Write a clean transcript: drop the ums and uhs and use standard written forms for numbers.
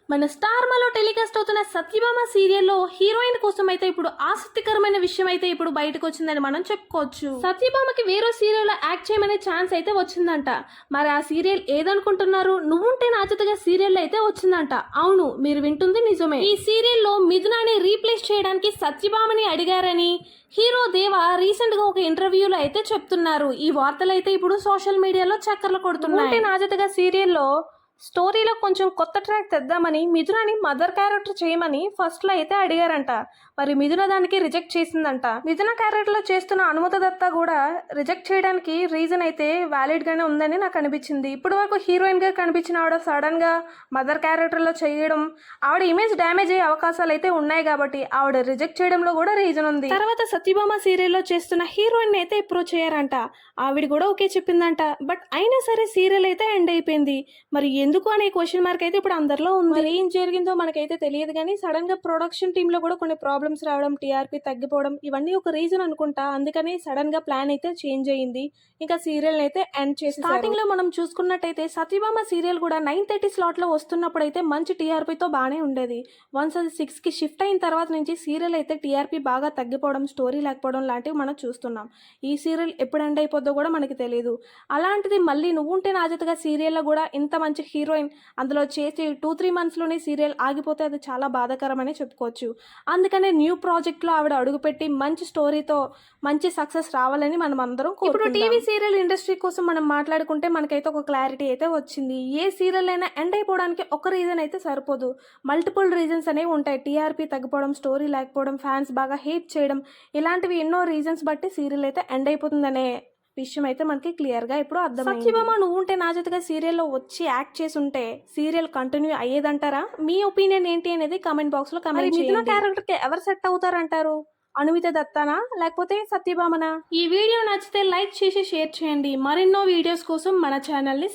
మన స్టార్ మాలో టెలికాస్ట్ అవుతున్న సత్యభామ సీరియల్లో హీరోయిన్ కోసం అయితే ఇప్పుడు ఆసక్తికరమైన విషయం అయితే ఇప్పుడు బయటకు వచ్చిందని మనం చెప్పుకోవచ్చు. సత్యభామకి వేరే సీరియల్లో యాక్ట్ చేయమనే ఛాన్స్ అయితే వచ్చిందంట. మరి ఆ సీరియల్ ఏదనుకుంటున్నారు? నువ్వుంటే నా జతగా సీరియల్ అయితే వచ్చిందంట. అవును, మీరు వింటుంది నిజమే. ఈ సీరియల్లో మిథునాని రీప్లేస్ చేయడానికి సత్యభామని అడిగారని హీరో దేవా రీసెంట్ గా ఒక ఇంటర్వ్యూలో అయితే చెప్తున్నారు. ఈ వార్తలు అయితే ఇప్పుడు సోషల్ మీడియాలో చక్కర్లు కొడుతున్నాయి. నా జతగా సీరియల్లో స్టోరీలో కొంచెం కొత్త ట్రాక్ తెద్దామని మిథునాని మదర్ క్యారెక్టర్ చేయమని ఫస్ట్ లో అయితే అడిగారంట. మరి మిథున దానికి రిజెక్ట్ చేసిందంట. మిథున క్యారెక్టర్ లో చేస్తున్న అనుమత దత్త కూడా రిజెక్ట్ చేయడానికి రీజన్ అయితే వ్యాలిడ్ గానే ఉందని నాకు అనిపించింది. ఇప్పటి వరకు హీరోయిన్ గా కనిపించిన ఆవిడ సడన్ గా మదర్ క్యారెక్టర్ లో చేయడం ఆవిడ ఇమేజ్ డ్యామేజ్ అయ్యే అవకాశాలు అయితే ఉన్నాయి కాబట్టి ఆవిడ రిజెక్ట్ చేయడంలో కూడా రీజన్ ఉంది. తర్వాత సత్యభామ సీరియల్లో చేస్తున్న హీరోయిన్ అయితే అప్రోచ్ అయ్యారంట. ఆవిడ కూడా ఓకే చెప్పిందంట. బట్ అయినా సరే సీరియల్ అయితే ఎండ్ అయిపోయింది. మరి ఎందుకు అనే క్వశ్చన్ మార్క్ అయితే ఇప్పుడు అందరిలో ఉంది. మరి ఏం జరిగిందో మనకైతే తెలియదు కానీ సడన్ గా ప్రొడక్షన్ టీమ్ లో కూడా కొన్ని ప్రాబ్లమ్స్ రావడం, టీఆర్పీ తగ్గిపోవడం ఇవన్నీ ఒక రీజన్ అనుకుంటా. అందుకని సడన్ గా ప్లాన్ అయితే చేంజ్ అయ్యింది. ఇంకా సీరియల్ అయితే ఎండ్ చేసి స్టార్టింగ్ లో మనం చూసుకున్నట్టయితే సత్యభామ సీరియల్ కూడా 9:30 స్లాట్ లో వస్తున్నప్పుడు అయితే మంచి టీఆర్పీతో బాగానే ఉండేది. వన్స్ అది 6 కి షిఫ్ట్ అయిన తర్వాత నుంచి సీరియల్ అయితే టీఆర్పీ బాగా తగ్గిపోవడం, స్టోరీ లేకపోవడం లాంటివి మనం చూస్తున్నాం. ఈ సీరియల్ ఎప్పుడు ఎండ్ అయిపోద్దో కూడా మనకి తెలియదు. అలాంటిది మళ్ళీ నువ్వుంటే నా జతగా సీరియల్లో కూడా ఇంత మంచి హీరోయిన్ అందులో చేసి 2-3 మంత్స్లోనే సీరియల్ ఆగిపోతే అది చాలా బాధాకరమని చెప్పుకోవచ్చు. అందుకనే న్యూ ప్రాజెక్ట్లో ఆవిడ అడుగుపెట్టి మంచి స్టోరీతో మంచి సక్సెస్ రావాలని మనం అందరం ఇప్పుడు టీవీ సీరియల్ ఇండస్ట్రీ కోసం మనం మాట్లాడుకుంటే మనకైతే ఒక క్లారిటీ అయితే వచ్చింది. ఏ సీరియల్ అయినా ఎండ్ అయిపోవడానికి ఒక రీజన్ అయితే సరిపోదు, మల్టిపుల్ రీజన్స్ అనేవి ఉంటాయి. టీఆర్పీ తగ్గిపోవడం, స్టోరీ లేకపోవడం, ఫ్యాన్స్ బాగా హేట్ చేయడం, ఇలాంటివి ఎన్నో రీజన్స్ బట్టి సీరియల్ అయితే ఎండ్ అయిపోతుందనే విషయం అయితే మనకి క్లియర్ గా ఇప్పుడు అర్థం. సత్యభామ నువ్వుంటే నా జతగా సీరియల్లో వచ్చి యాక్ట్ చేసి ఉంటే సీరియల్ కంటిన్యూ అయ్యేదంటారా? మీ ఒపీనియన్ ఏంటి అనేది కామెంట్ బాక్స్ లో కామెంట్ చేయండి. మిథున క్యారెక్టర్ కి ఎవరు సెట్ అవుతారంటారు? అనుమిత దత్తానా లేకపోతే సత్యభామనా? ఈ వీడియో నచ్చితే లైక్ చేసి షేర్ చేయండి. మరెన్నో వీడియోస్ కోసం మన ఛానల్ ని